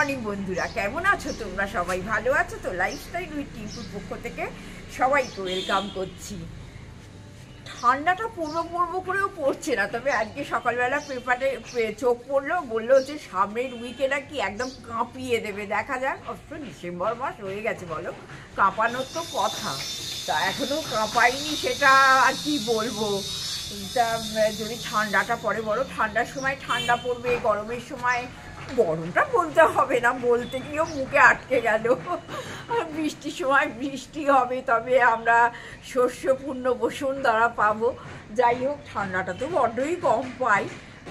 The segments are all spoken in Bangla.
মর্নিং বন্ধুরা, কেমন আছো তোমরা? সবাই ভালো আছো তো? লাইফস্টাইল উইথ টিপুর পক্ষ থেকে সবাইকে ওয়েলকাম করছি। ঠান্ডাটা পূর্ব করেও পড়ছে না, তবে আজকে সকালবেলা পেপারে চোখ পড়লো, বললো যে সামনের উইকে নাকি একদম কাঁপিয়ে দেবে। দেখা যাক, অবশ্য ডিসেম্বর মাস হয়ে গেছে, বলো কাঁপানোর তো কথা, তা এখনও কাঁপাইনি, সেটা আর কি বলবো। তা যদি ঠান্ডাটা পড়ে, বলো ঠান্ডার সময় ঠান্ডা পড়বে, গরমের সময় গরমটা বলতে হবে না, বলতে গিয়েও মুখে আটকে গেল। বৃষ্টির সময় বৃষ্টি হবে, তবে আমরা শস্যপূর্ণ বসুন্ধরা পাবো। যাই হোক, ঠান্ডাটা তো বড্ডই কম পাই,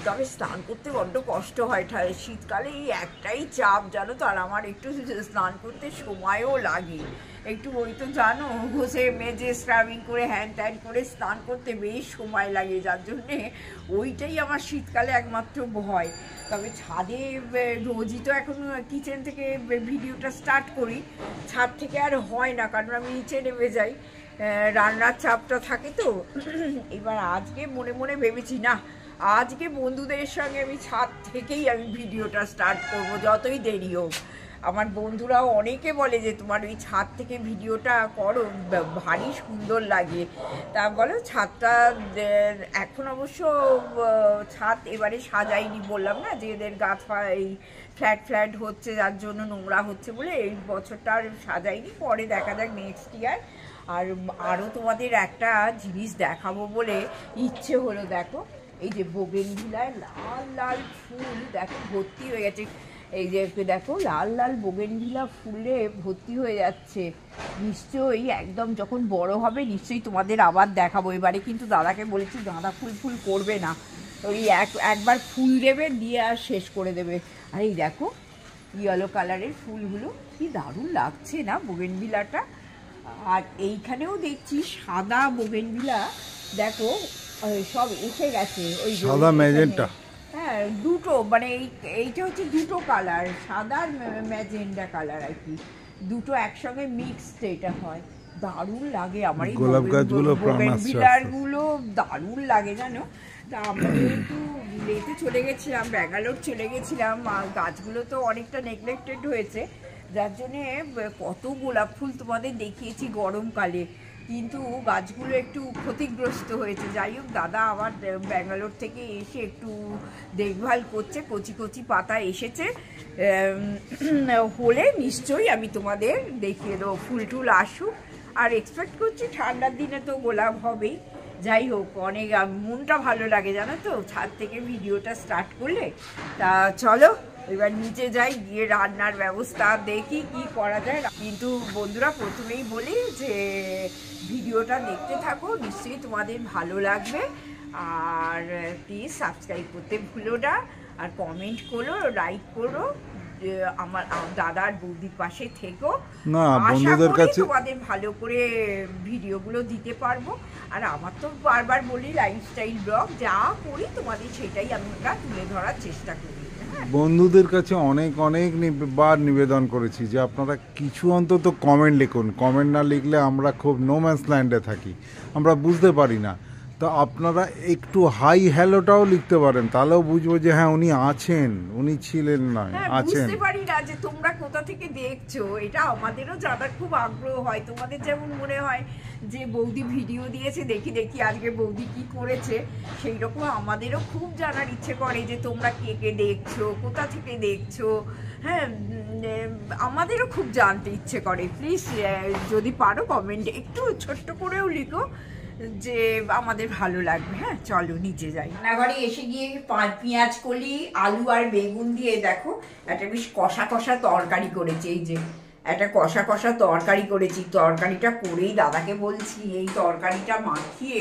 তবে স্নান করতে বড্ড কষ্ট হয়। শীতকালে এই একটাই চাপ জানো তো, আর আমার একটু স্নান করতে সময়ও লাগে একটু, ওই তো জানো, ঘষে মেজে স্ক্রাবিং করে হ্যান ত্যান করে স্নান করতে বেশ সময় লাগে, যার জন্যে ওইটাই আমার শীতকালে একমাত্র ভয়। তবে ছাদে রোজই তো এখন কিচেন থেকে ভিডিওটা স্টার্ট করি, ছাদ থেকে আর হয় না, কারণ আমি নিচে নেমে যাই, রান্নার চাপটা থাকে তো। এবার আজকে মনে মনে ভেবেছি, না আজকে বন্ধুদের সঙ্গে আমি ছাদ থেকেই আমি ভিডিওটা স্টার্ট করব, যতই দেরি হোক। আমার বন্ধুরাও অনেকে বলে যে তোমার ওই ছাদ থেকে ভিডিওটা করো, ভারী সুন্দর লাগে। তা বলো, ছাদটা এখন অবশ্য ছাদ এবারে সাজাইনি, বললাম না যে এদের গাছ এই ফ্ল্যাট হচ্ছে, যার জন্য নোংরা হচ্ছে বলে এই বছরটা আর সাজাইনি, পরে দেখা যাক নেক্সট ইয়ার। আর আরও তোমাদের একটা জিনিস দেখাবো বলে ইচ্ছে হলো, দেখো এই যে বোগেনভিলায় লাল লাল ফুল দেখো ভর্তি হয়ে গেছে, এই যে দেখো লাল লাল বোগেনভিলা ফুলে ভর্তি হয়ে যাচ্ছে। নিশ্চয়ই একদম যখন বড় হবে নিশ্চয়ই তোমাদের আবার দেখাবো। এবারে কিন্তু দাদাকে বলেছি গাঁদা ফুল করবে না, ওই একবার ফুল দেবে দিয়ে আর শেষ করে দেবে। আর এই দেখো ইয়েলো কালারের ফুলগুলো কি দারুণ লাগছে না বোগেনভিলাটা। আর এইখানেও দেখছি সাদা বোগেনভিলা, দেখো সব এসে গেছে, ওই সাদা ম্যাজেন্টা, হ্যাঁ দুটো, মানে এইটা হচ্ছে দুটো কালার, সাদা আর ম্যাজেন্টা কালার আর কি, দুটো একসঙ্গে মিক্সড এটা হয়, দারুণ লাগে। আমার এই গোলাপ গাছগুলো বোগেনভিলারগুলো দারুণ লাগে জানো। তা আমরা যেহেতু লেতে চলে গেছিলাম, ব্যাঙ্গালোর চলে গেছিলাম, গাছগুলো তো অনেকটা নেগলেক্টেড হয়েছে, যার জন্যে কত গোলাপ ফুল তোমাদের দেখিয়েছি গরমকালে, কিন্তু গাছগুলো একটু ক্ষতিগ্রস্ত হয়েছে। যাই হোক, দাদা আবার ব্যাঙ্গালোর থেকে এসে একটু দেখভাল করছে, কচি কচি পাতা এসেছে, হলে নিশ্চয়ই আমি তোমাদের দেখিয়ে দেবো, ফুল টুল আসুক। আর এক্সপেক্ট করছি ঠান্ডার দিনে তো গোলাপ হবেই। যাই হোক, অনেক মনটা ভালো লাগে জানো তো ছাদ থেকে ভিডিওটা স্টার্ট করলে। তা চলো এবার নিচে যাই, গিয়ে রান্নার ব্যবস্থা দেখি কি করা যায়। কিন্তু বন্ধুরা, প্রথমেই বলি যে ভিডিওটা দেখতে থাকো, নিশ্চয়ই তোমাদের ভালো লাগবে। আর প্লিজ সাবস্ক্রাইব করতে ভুলো না, আর কমেন্ট করো, লাইক করো, আমার দাদার বৌদির পাশে থেকো। না বন্ধুদের কাছে তোমাদের ভালো করে ভিডিওগুলো দিতে পারবো। আর আমার তো বারবার বলি লাইফস্টাইল ব্লগ যা করি তোমাদের সেটাই আমরা তুলে ধরার চেষ্টা করি। বন্ধুদের কাছে অনেক বার নিবেদন করেছি যে আপনারা কিছু অন্তত কমেন্ট লিখুন, কমেন্ট না লিখলে আমরা খুব নো ম্যানস ল্যান্ডে থাকি, আমরা বুঝতে পারি না। তো আপনারা একটু হাই হ্যালোটাও লিখতে পারেন, তাহলেও বুঝবো যে হ্যাঁ উনি আছেন, উনি ছিলেন না, আছেন। বুঝতে পারি না যে তোমরা কোথা থেকে দেখছো, এটা আমাদেরও জানার খুব আগ্রহ হয়। তোমাদের যেমন মনে হয় যে বৌদি ভিডিও দিয়েছে, দেখি আজকে বৌদি কি করেছে, সেই রকম আমাদেরও খুব জানার ইচ্ছে করে যে তোমরা কে দেখছো, কোথা থেকে দেখছো। হ্যাঁ, আমাদেরও খুব জানতে ইচ্ছে করে। প্লিজ যদি পারো কমেন্টে একটু ছোট্ট করেও লিখো, যে আমাদের ভালো লাগবে। হ্যাঁ চলো নিচে যাই। রান্নাঘরে এসে গিয়ে পেঁয়াজ কলি, আলু আর বেগুন দিয়ে দেখো একটা বেশ কষা তরকারি করেছি। এই যে একটা কষা তরকারি করেছি, তরকারিটা করেই দাদাকে বলছি এই তরকারিটা মাখিয়ে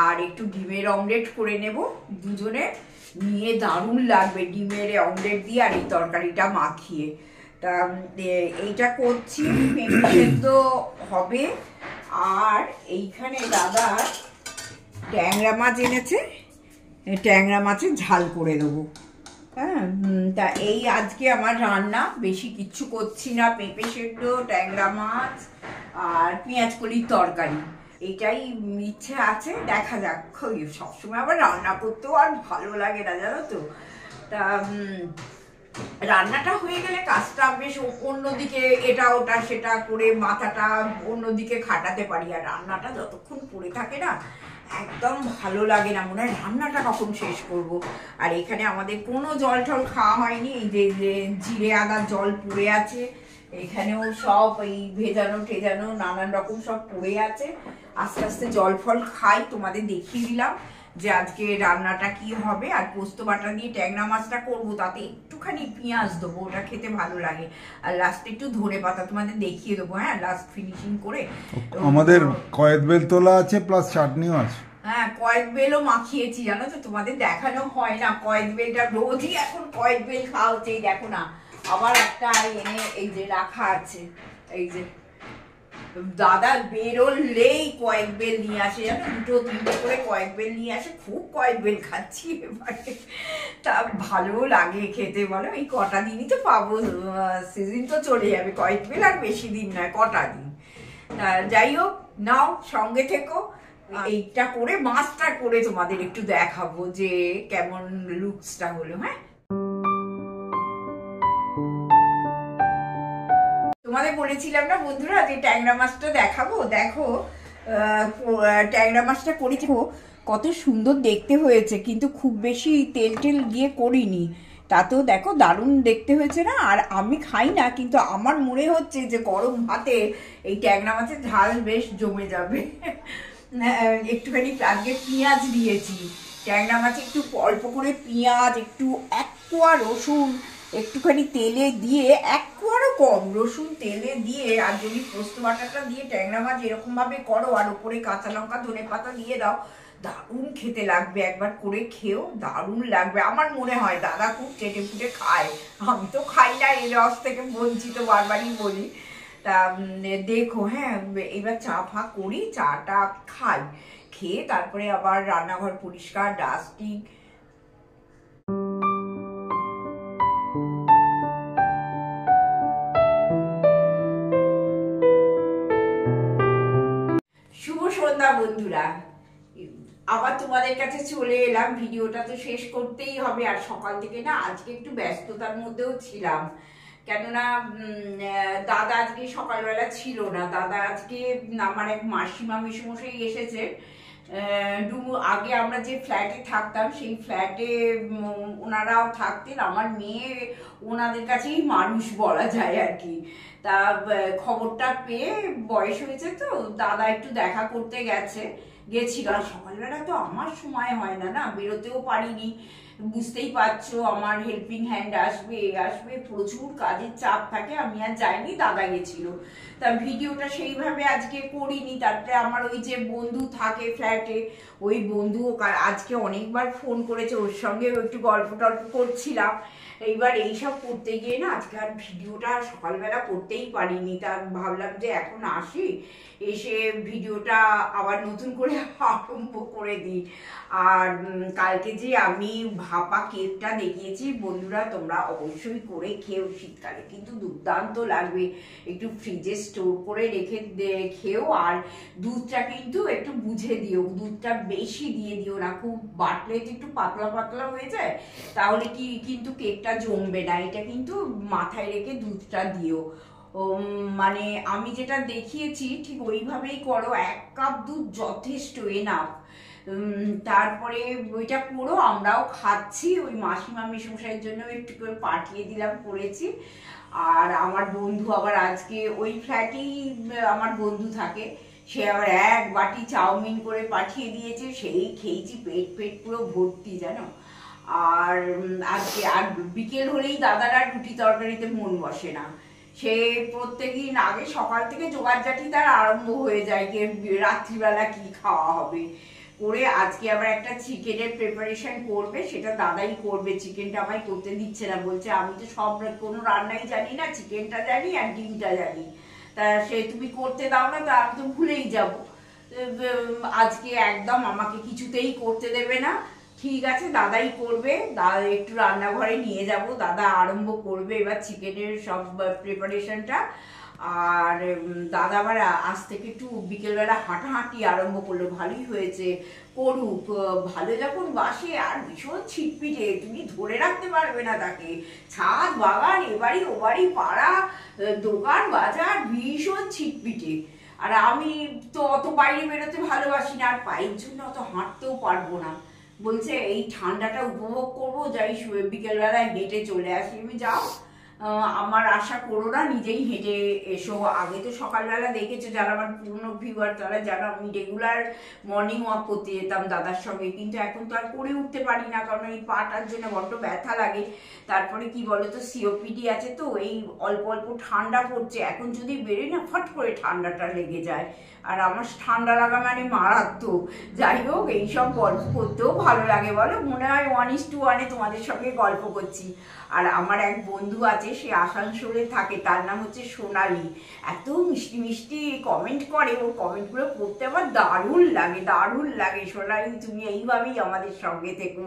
আর একটু ডিমের অমলেট করে নেব দুজনে নিয়ে, দারুণ লাগবে ডিমের অমলেট দিয়ে আর এই তরকারিটা মাখিয়ে। তা এইটা করছি, পেঁপে সেদ্ধ হবে। আর এইখানে দাদা ট্যাংরা মাছ এনেছে, ট্যাংরা মাছের ঝাল করে দেবো। হ্যাঁ, তা এই আজকে আমার রান্না, বেশি কিচ্ছু করছি না, পেঁপে সেদ্ধ, ট্যাংরা মাছ আর পেঁয়াজ কলির তরকারি, এটাই ইচ্ছে আছে। দেখা যাক, সবসময় আবার রান্না করতেও আর ভালো লাগে না জানো তো। তা রান্নাটা হয়ে গেলে কাজটা বেশ অন্যদিকে এটা ওটা সেটা করে মাথাটা অন্যদিকে খাটাতে পারি। আর রান্নাটা যতক্ষণ পড়ে থাকে না একদম ভালো লাগে না, মনে হয় রান্নাটা কখন শেষ করব। আর এখানে আমাদের কোনো জল টল খাওয়া হয়নি, এই যে জিরে আদার জল পড়ে আছে, এখানেও সব এই ভেজানো টেজানো নানান রকম সব পড়ে আছে। আস্তে আস্তে জল ফল খাই, তোমাদের দেখিয়ে দিলাম যে আজকে রান্নাটা কি হবে। আর পোস্ত বাটা দিয়ে ট্যাংরা মাছটা করবো, তাতে একটুখানি পেঁয়াজ দেবো, ওটা খেতে ভালো লাগে। আর লাস্টে একটু ধনে পাতা তোমাদের দেখিয়ে দেবো, হ্যাঁ, লাস্ট ফিনিশিং করে। আমাদের কয়েদ বেল তোলা আছে, প্লাস চাটনিও আছে। হ্যাঁ, কয়েক বেলও মাখিয়েছি, জানো তো, তোমাদের দেখানো হয় না। কয়েক বেলটা রোজই এখন কয়েক বেল খাওয়া হচ্ছে। এই দেখো না, আবার একটা এনে এই যে রাখা আছে, এই যে দাদা বেরোলেই কয়েক বেল নিয়ে আসে, জানো, 2-3টে করে কয়েক বেল নিয়ে আসে। খুব কয়েক বেল খাচ্ছি এবারে, তা ভালো লাগে খেতে, বলো। এই কটা দিনই তো পাবো, সিজন তো চলে যাবে, কয়েক বেল আর বেশি দিন নয়, কটা দিন। যাই হোক, নাও সঙ্গে থেকো। এইটা করে মাছটা করে তোমাদের একটু দেখাবো যে কেমন লুকসটা হলো। হ্যাঁ, তোমাদের বলেছিলাম না বন্ধুরা যে ট্যাংরা মাছটা দেখাবো। দেখো, ট্যাংরা মাছটা করেছি, কত সুন্দর দেখতে হয়েছে, কিন্তু খুব বেশি তেল টেল দিয়ে করিনি, তাতেও দেখো দারুণ দেখতে হয়েছে না। আর আমি খাই না, কিন্তু আমার মনে হচ্ছে যে গরম ভাতে এই ট্যাংরা মাছের ঝাল বেশ জমে যাবে। একটুখানি আজকে পেঁয়াজ দিয়েছি ট্যাংরা মাছে, একটু অল্প করে পেঁয়াজ, একটু 1 কোয়া রসুন, একটুখানি তেলে দিয়ে, 1 কোয়ারও কম রসুন তেলে দিয়ে, আর যদি পোস্ত বাটাটা দিয়ে ট্যাংরা মাছ এরকম ভাবে করো আর ওপরে কাঁচা লঙ্কা ধনে পাতা দিয়ে দাও, দারুণ খেতে লাগবে। একবার করে খেও, দারুণ লাগবে। আমার মনে হয় দাদা খুব চেটে ফুটে খায়, আমি তো খাই না, এই রস থেকে বঞ্চিত, বারবারই বলি। তা দেখো, হ্যাঁ, এবার চা ফা করি, চাটা খাই, খেয়ে তারপরে আবার রান্নাঘর পরিষ্কার, ডাস্টিং। শুভ সন্ধ্যা বন্ধুরা, আবার তোমাদের কাছে চলে এলাম। ভিডিওটা তো শেষ করতেই হবে। আর সকাল থেকে না আজকে একটু ব্যস্ততার মধ্যেও ছিলাম, কেননা দাদা আজকে সকালবেলা ছিল না। দাদা আজকে আমার এক মাসিমা মেসোমশাই এসেছে। আগে আমরা যে ফ্ল্যাটে থাকতাম সেই ফ্ল্যাটে ওনারাও থাকতেন, আমার মেয়ে ওনাদের কাছেই মানুষ বলা যায় আর কি। তা খবরটা পেয়ে, বয়স হয়েছে তো, দাদা একটু দেখা করতে গেছিল। আর সকালবেলা তো আমার সময় হয় না, বেরোতেও পারিনি, বুঝতেই পারছো, আমার হেল্পিং হ্যান্ড আসবে প্রচুর কাজের চাপ থাকে, আমি আর যাইনি, দাদা গেছিল। তা ভিডিওটা সেইভাবে আজকে করিনি। তারপরে আমার ওই যে বন্ধু থাকে ফ্ল্যাটে, ওই বন্ধু আজকে অনেকবার ফোন করেছে, ওর সঙ্গে একটু গল্প টল্প করছিলাম। এইবার এইসব করতে গিয়ে না আজকে আর ভিডিওটা সকালবেলা করতেই পারিনি। তা ভাবলাম যে এখন আসি, এসে ভিডিওটা আবার নতুন করে আরম্ভ করে দিই। আর কালকে যে আমি ভাপা কেকটা দেখিয়েছি বন্ধুরা, তোমরা অবশ্যই করে খেও, শীতকালে কিন্তু দুর্দান্ত লাগবে। একটু ফ্রিজে স্টোর করে রেখে খেও। আর দুধটা কিন্তু একটু বুঝে দিও, দুধটা বেশি দিয়ে দিও না, খুব বাটলে একটু পাতলা পাতলা হয়ে যায়, তাহলে কি কিন্তু কেকটা জমবে না। এটা কিন্তু মাথায় রেখে দুধটা দিও। মানে আমি যেটা দেখিয়েছি ঠিক ওইভাবেই করো, 1 কাপ দুধ যথেষ্ট, এনাফ। তারপরে ওইটা করো, আমরাও খাচ্ছি। ওই মাসিমা মেশমশাইয়ের জন্য একটু করে পাঠিয়ে দিলাম, করেছি। আর আমার বন্ধু আবার আজকে ওই ফ্ল্যাটেই আমার বন্ধু থাকে, সে আবার 1 বাটি চাউমিন করে পাঠিয়ে দিয়েছে, সেই খেয়েছি, পেট পুরো ভর্তি, জানো। আর আজকে আর বিকেল হলেই দাদার আর রুটি তরকারিতে মন বসে না, সে প্রত্যেকদিন আগে সকাল থেকে জোগাড়জাটি তার আরম্ভ হয়ে যায় যে রাত্রিবেলা কি খাওয়া হবে করে। আজকে আবার একটা চিকেনের প্রিপারেশন করবে, সেটা দাদাই করবে। চিকেনটা আমায় করতে দিচ্ছে না, বলছে আমি তো সব কোনো রান্নাই জানি না, চিকেনটা জানি আর ডিমটা জানি, তা সে তুমি করতে দাও না, তা আমি তো ভুলেই যাব। আজকে একদম আমাকে কিছুতেই করতে দেবে না। ঠিক আছে, দাদাই করবে, দাদা একটু রান্নাঘরে নিয়ে যাব, দাদা আরম্ভ করবে এবার চিকেনের সব প্রিপারেশনটা। আর দাদা আবার আজ থেকে একটু বিকেলবেলা হাঁটাহাঁটি আরম্ভ করলো, ভালোই হয়েছে, করুক। ভালো যখন বাসে আর ভীষণ ছিটপিটে, তুমি ধরে রাখতে পারবে না তাকে। ছাদ বাগান এবাড়ি ওবাড়ি পাড়া দোকান বাজার ভীষণ ছিটপিটে। আর আমি তো অত বাইরে বেরোতে ভালোবাসি না, আর পায়ের জন্য অত হাঁটতেও পারবো না। বলছে এই ঠান্ডাটা উপভোগ করবো, যাই বিকেলবেলায় হেঁটে চলে আসি। আমি যাও, আমার আশা করো না, নিজেই হেঁটে এসো। আগে তো সকালবেলা দেখেছো যারা আমার পুরনো ভিউয়ার, তারা যারা আমি রেগুলার মর্নিং ওয়াক করতে যেতাম দাদার সঙ্গে, কিন্তু এখন তো আর করে উঠতে পারি না, কারণ এই পাটার জন্য বড্ড ব্যথা লাগে। তারপরে কি বলতো, সিওপিডি আছে, তো এই অল্প অল্প ঠান্ডা পড়ছে, এখন যদি বেরোই না ফট করে ঠান্ডাটা লেগে যায়, আর আমার ঠান্ডা লাগা মানে মারাত্মক। যাই হোক, এইসব গল্প করতেও ভালো লাগে বলো, মনে হয় 1:1 তোমাদের সঙ্গে গল্প করছি। আর আমার এক বন্ধু আছে, সে আসানসোলে থাকে, তার নাম হচ্ছে সোনালি। এত মিষ্টি মিষ্টি কমেন্ট করে, ওর কমেন্টগুলো পড়তে আমার দারুণ লাগে, দারুণ লাগে। সোনালি, তুমি এইভাবেই আমাদের সঙ্গে থেকো,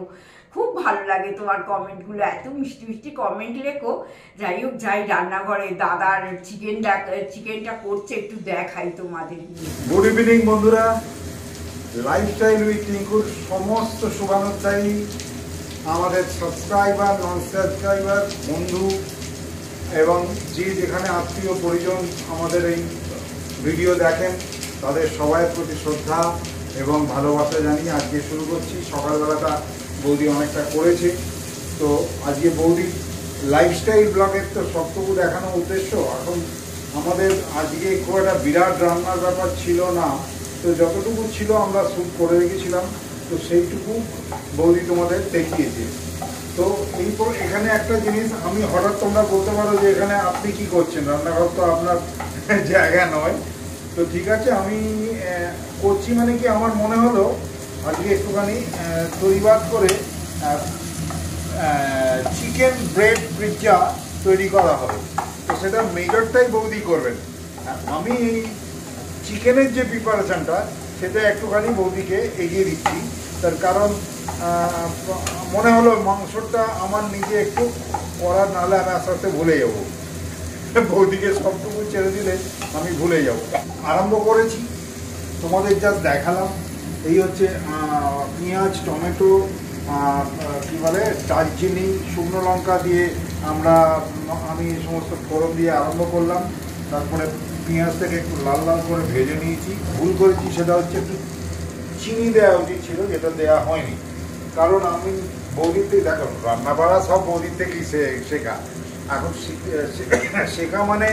খুব ভালো লাগে তোমার কমেন্টগুলো, এত মিষ্টি মিষ্টি কমেন্ট লেখো। যাই হোক, যাই রান্নাঘরে, দাদার চিকেনটা করছে, একটু দেখাই তোমাদের। গুড ইভিনিং বন্ধুরা, লাইফস্টাইল উইথ টিঙ্কুর সমস্ত শুভানুধ্যায়ী আমাদের সাবস্ক্রাইবার, নন সাবস্ক্রাইবার, বন্ধু এবং যে যেখানে আত্মীয় পরিজন আমাদের এই ভিডিও দেখেন, তাদের সবাইয়ের প্রতি শ্রদ্ধা এবং ভালোবাসা জানিয়ে আজকে শুরু করছি। সকালবেলাটা বৌদি অনেকটা করেছে, তো আজকে বৌদির লাইফস্টাইল ব্লগের তো সবটুকু দেখানো উদ্দেশ্য। এখন আমাদের আজকে খুব একটা বিরাট রান্নার ব্যাপার ছিল না, তো যতটুকু ছিল আমরা শ্যুট করে রেখেছিলাম, তো সেইটুকু বৌদি তোমাদের দেখিয়েছে। তো এরপর এখানে একটা জিনিস আমি হঠাৎ, তোমরা বলতে পারো যে এখানে আপনি কি করছেন, রান্নাঘর তো আপনার জায়গা নয়। তো ঠিক আছে, আমি করছি মানে কি, আমার মনে হলো আজকে একটুখানি তৈরিবাদ করে চিকেন ব্রেড পিৎজা তৈরি করা হবে। তো সেটা মেজরটাই বৌদি করবেন। আমি এই চিকেনের যে প্রিপারেশনটা, সেটা একটুখানি বৌদিকে এগিয়ে দিচ্ছি। তার কারণ মনে হলো মাংসটা আমার নিজে একটু করার, নাহলে আমি আস্তে আস্তে ভুলে যাবো। বৌদিকে সবটুকু ছেড়ে দিলে আমি ভুলে যাব। আরম্ভ করেছি, তোমাদের জাস্ট দেখালাম। এই হচ্ছে পেঁয়াজ, টমেটো, কী বলে, দারচিনি, শুকনো লঙ্কা দিয়ে আমি সমস্ত ফোড়ন দিয়ে আরম্ভ করলাম। তারপরে পেঁয়াজটাকে একটু লাল লাল করে ভেজে নিয়েছি। ভুল করেছি, সেটা হচ্ছে একটু চিনি দেওয়া উচিত ছিল, যেটা দেওয়া হয়নি। কারণ আমি বৌদির থেকে, দেখো রান্না বাড়া সব বৌদির থেকেই শেখা। এখন শেখা মানে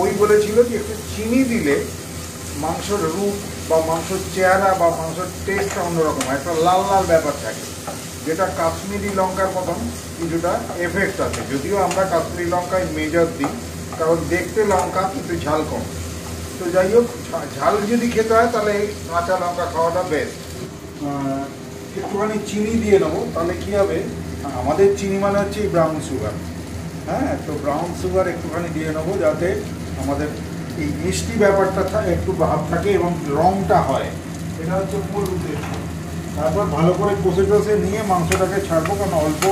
ওই বলেছিল যে একটু চিনি দিলে মাংসর রূপ বা মাংসর চেহারা বা মাংসর টেস্টটা অন্যরকম, একটা লাল লাল ব্যাপার থাকে, যেটা কাশ্মীরি লঙ্কার মতন কিছুটা এফেক্ট আছে। যদিও আমরা কাশ্মীরি লঙ্কায় মেজর দিই, কারণ দেখতে লঙ্কা কিন্তু ঝাল কম। তো যাই হোক, ঝাল যদি খেতে হয় তাহলে কাঁচা লঙ্কা খাওয়াটা বেস্ট। একটুখানি চিনি দিয়ে নেবো, তাহলে কী হবে, আমাদের চিনি মানে হচ্ছে ব্রাউন সুগার। হ্যাঁ, তো ব্রাউন সুগার একটুখানি দিয়ে নেবো, যাতে আমাদের এই মিষ্টি ব্যাপারটা একটু ভাব থাকে এবং রঙটা হয়, এটা হচ্ছে মূল উদ্দেশ্য। তারপর ভালো করে কষে নিয়ে মাংসটাকে ছাড়বো, কারণ অল্প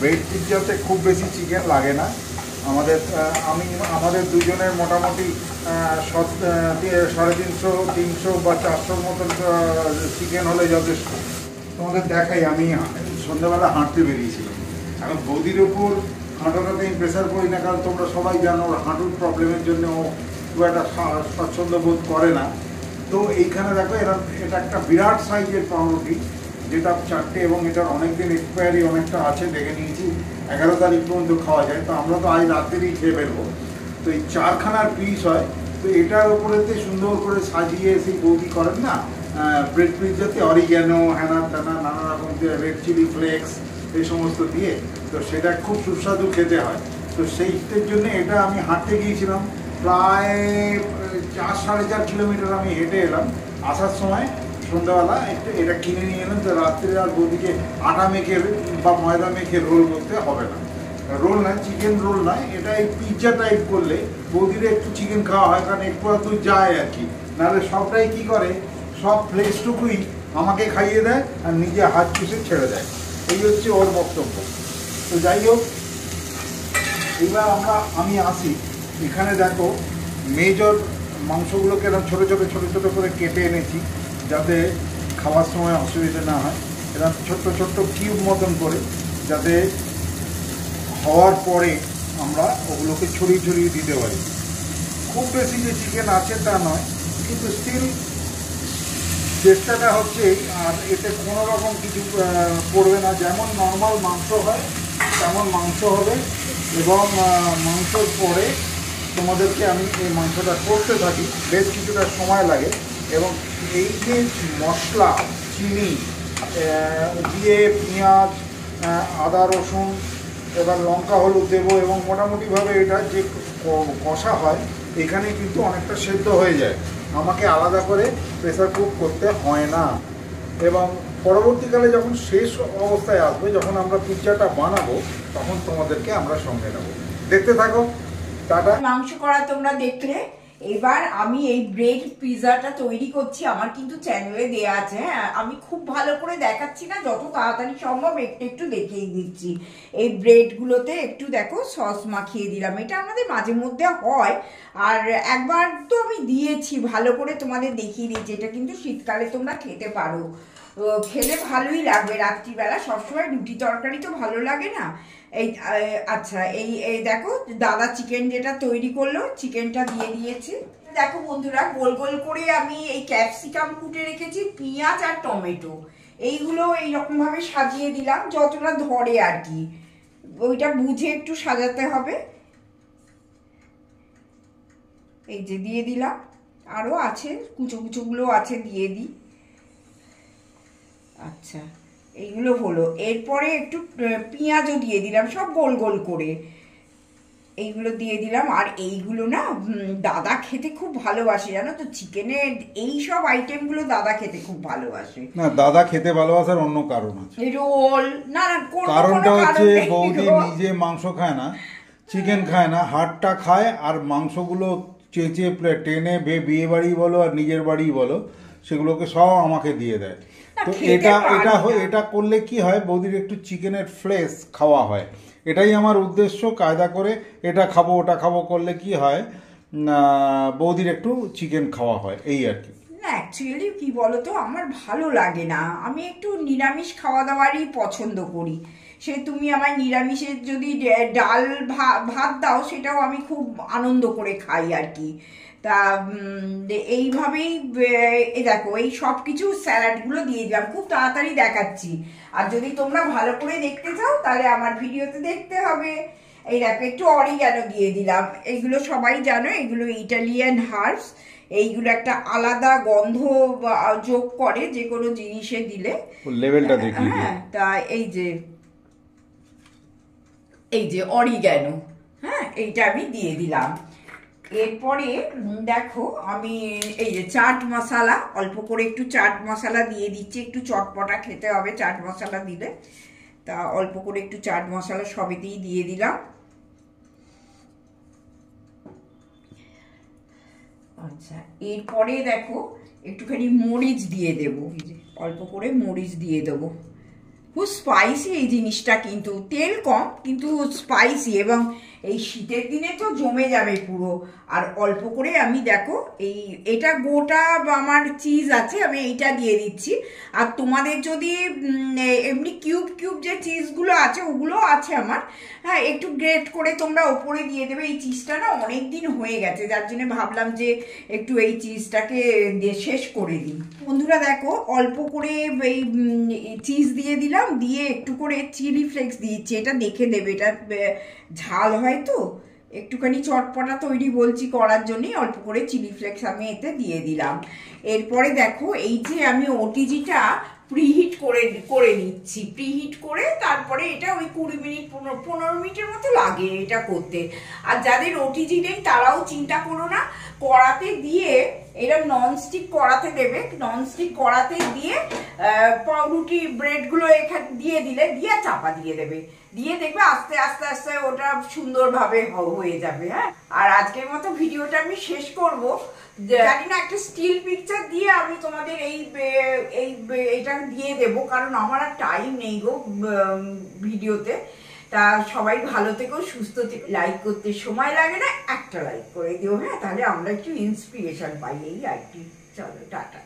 ব্রেড পিৎজাতে খুব বেশি চিকেন লাগে না। আমাদের দুজনের মোটামুটি 350 বা 400 মতন চিকেন হলে যথেষ্ট। তোমাদের দেখাই, আমি সন্ধ্যাবেলা হাঁটতে বেরিয়েছিলাম। এখন বৌদির ওপর হাঁটাটাতে আমি প্রেশার করি না, কারণ তোমরা সবাই জানো হাঁটুর প্রবলেমের জন্য ও খুব একটা স্বাচ্ছন্দ্য বোধ করে না। তো এইখানে দেখো, এটা একটা বিরাট সাইজের পাউরুটি, যেটা 4টে, এবং এটার অনেকদিন এক্সপায়ারি অনেকটা আছে, দেখে নিয়েছি 11 তারিখ পর্যন্ত খাওয়া যায়। তো আমরা তো আজ রাত্রেই খেয়ে ফেলবো। তো এই 4খানার পিস হয়। তো এটার ওপরেতে সুন্দর করে সাজিয়ে সেই বৌদি করেন না ব্রেড পিৎজাতে, অরিগ্যানো, হ্যানা ত্যানা নানা রকম রেড চিলি ফ্লেক্স এই সমস্ত দিয়ে, তো সেটা খুব সুস্বাদু খেতে হয়। তো সেইটার জন্য এটা আমি হাঁটতে গিয়েছিলাম, প্রায় 4-4.5 কিলোমিটার আমি হেঁটে এলাম। আসার সময় সন্ধ্যাবেলা এটা কিনে নিয়ে এলাম। তো রাত্রে আর বৌদিকে আটা মেখে বা ময়দা মেখে রোল করতে হবে না। রোল নয়, চিকেন রোল নয়, এটা এই পিৎজা টাইপ করলে বৌদিরে একটু চিকেন খাওয়া হয়, কারণ একটু একটু যায় আর কি। নাহলে সবটাই কী করে, সব ফ্লেক্সটুকুই আমাকে খাইয়ে দেয় আর নিজে হাত চুষে ছেড়ে দেয়। এই হচ্ছে ওর বক্তব্য। তো যাই হোক, এইবার আমি আসি এখানে দেখো মেজর মাংসগুলোকে এরকম ছোটো ছোটো ছোটো ছোটো করে কেটে এনেছি, যাতে খাওয়ার সময় অসুবিধা না হয়। এরকম ছোট্ট ছোট্ট কিউব মতন করে, যাতে হওয়ার পরে আমরা ওগুলোকে ছড়িয়ে ছড়িয়ে দিতে পারি। খুব বেশি যে চিকেন আছে তা নয়, কিন্তু স্টিল চেষ্টাটা হচ্ছে। আর এতে কোনো রকম কিছু পড়বে না, যেমন নর্মাল মাংস হয় তেমন মাংস হবে। এবং মাংসর পরে তোমাদেরকে আমি এই মাংসটা করতে থাকি, বেশ কিছুটা সময় লাগে। এবং এই যে মশলা চিনি দিয়ে পেঁয়াজ, আদা রসুন, এবার লঙ্কা হলুদ দেবো, এবং মোটামুটিভাবে এটা যে কষা হয় এখানে কিন্তু অনেকটা সেদ্ধ হয়ে যায়, আমাকে আলাদা করে প্রেসার কুক করতে হয় না। এবং পরবর্তীকালে যখন শেষ অবস্থায় আসবে, যখন আমরা পিৎজাটা বানাবো, তখন তোমাদেরকে আমরা সঙ্গে নেবো। দেখতে থাকো। টাটা। মাংস করা তোমরা দেখলে, এবার আমি এই ব্রেড পিৎজাটা তৈরি করছি। আমার কিন্তু চ্যানেলে দেয়া আছে, হ্যাঁ, আমি খুব ভালো করে দেখাচ্ছি না, যত তাড়াতাড়ি সম্ভব একটু একটু দেখিয়ে দিচ্ছি। এই ব্রেডগুলোতে একটু দেখো সস মাখিয়ে দিলাম, এটা আমাদের মাঝে মধ্যে হয়। আর একবার তো আমি দিয়েছি, ভালো করে তোমাদের দেখিয়ে দিয়েছি। এটা কিন্তু শীতকালে তোমরা খেতে পারো, খেলে ভালোই লাগবে। রাত্রিবেলা সবসময় রুটি তরকারি তো ভালো লাগে না। এই আচ্ছা, এই দেখো দাদা চিকেন যেটা তৈরি করলো, চিকেনটা দিয়ে দিয়েছে। দেখো বন্ধুরা, গোল গোল করে আমি এই ক্যাপসিকাম কুটে রেখেছি, পেঁয়াজ আর টমেটো, এইগুলো এইরকম ভাবে সাজিয়ে দিলাম, যতটা ধরে আর কি, ওইটা বুঝে একটু সাজাতে হবে। এই যে দিয়ে দিলাম, আরো আছে কুচো কুচোগুলো আছে, দিয়ে দিই। আচ্ছা, এইগুলো হলো। এরপরে একটু পেঁয়াজও দিয়ে দিলাম, সব গোল গোল করে এইগুলো দিয়ে দিলাম। আর এইগুলো না দাদা খেতে খুব ভালোবাসে, জানো তো, চিকেনের এই সব আইটেমগুলো দাদা খেতে খুব ভালোবাসে। না, দাদা খেতে ভালোবাসার অন্য কারণ আছে। রোল না না, কারণটা হচ্ছে বৌদি নিজে মাংস খায় না, চিকেন খায় না, হাড়টা খায়, আর মাংসগুলো চেঁচে টেনে বিয়ে বাড়ি বলো আর নিজের বাড়ি বলো, সেগুলোকে সব আমাকে দিয়ে দেয়। তো এটা করলে কি হয়, বৌদির একটু চিকেনের ফ্লেশ খাওয়া হয়। এটাই আমার উদ্দেশ্য, কায়দা করে এটা খাবো ওটা খাবো করলে কি হয়, বৌদির একটু চিকেন খাওয়া হয়, এই আর কি। না, অ্যাকচুয়ালি কি বলতো, আমার ভালো লাগে না, আমি একটু নিরামিষ খাওয়া দাওয়ারই পছন্দ করি। সে তুমি আমার নিরামিষের যদি ডাল ভাত দাও, সেটাও আমি খুব আনন্দ করে খাই আর কি। তা এইভাবেই দেখো, এই সব কিছু স্যালাডগুলো দিয়ে দিলাম, খুব তাড়াতাড়ি দেখাচ্ছি। আর যদি তোমরা ভালো করে দেখতে চাও, তাহলে আমার ভিডিওতে দেখতে হবে। এই দেখো, একটু অরিগানো দিয়ে দিলাম। এইগুলো সবাই জানো, এগুলো ইটালিয়ান হার্বস, এইগুলো একটা আলাদা গন্ধ যোগ করে যে কোনো জিনিসে দিলে, লেভেলটা দেখি। হ্যাঁ, তা এই যে অরিগানো, হ্যাঁ, এইটা আমি দিয়ে দিলাম। এরপরে দেখো, আমি এই যে চাট মশলা, অল্প করে একটু চাট মশলা দিয়ে দিচ্ছি, একটু চটপটা খেতে হবে চাট মশলা দিলে, তা অল্প করে একটু চাট মশলা সবেতেই দিয়ে দিলাম। আচ্ছা, এরপরে দেখো একটুখানি মরিচ দিয়ে দেবো, অল্প করে মরিচ দিয়ে দেবো। খুব স্পাইসি এই জিনিসটা, কিন্তু তেল কম কিন্তু স্পাইসি, এবং এই শীতের দিনে তো জমে যাবে পুরো। আর অল্প করে আমি দেখো এটা গোটা আমার চিজ আছে, আমি এইটা দিয়ে দিচ্ছি। আর তোমাদের যদি এমনি কিউব কিউব যে চিজগুলো আছে, ওগুলো আছে আমার, হ্যাঁ, একটু গ্রেট করে তোমরা ওপরে দিয়ে দেবে। এই চিজটা না অনেক দিন হয়ে গেছে, যার জন্য ভাবলাম যে একটু এই চিজটাকে শেষ করে দিই। বন্ধুরা দেখো, অল্প করে এই চিজ দিয়ে দিলাম, দিয়ে একটু করে চিলি ফ্লেক্স দিয়েছি, এটা দেখে দেবে, এটা ঝাল হয় তো, একটুখানি চটপটা তৈরি বলছি করার জন্যই অল্প করে চিলি ফ্লেক্স আমি এতে দিয়ে দিলাম। এরপরে দেখো, এই যে আমি ওটিজিটা প্রিহিট করে নিচ্ছি, প্রিহিট করে তারপরে এটা ওই 20 মিনিট 15 মিনিটের মতো লাগে এটা করতে। আর যাদের ওটিজি নেই তারাও চিন্তা করো না, কড়াতে দিয়ে, এটা ননস্টিক কড়াতে দেবে, ননস্টিক কড়াতে দিয়ে পাউরুটি ব্রেডগুলো এখানে দিয়ে দিলে, দিয়ে চাপা দিয়ে দেবে, দিয়ে দেখবে আস্তে আস্তে আস্তে ওটা সুন্দরভাবে হয়ে যাবে। হ্যাঁ, আর আজকের মতো ভিডিওটা আমি শেষ করব। জানি না, একটা স্টিল পিকচার দিয়ে আমি তোমাদের এটা দিয়ে দেবো, কারণ আমার আর টাইম নেই গো ভিডিওতে। তা সবাই ভালো থেকো, সুস্থ থেকো। লাইক করতে সময় লাগে না, একটা লাইক করে দিও, হ্যাঁ, তাহলে আমরা একটু ইন্সপিরেশন পাই, এই আর কি। চলো টাটা।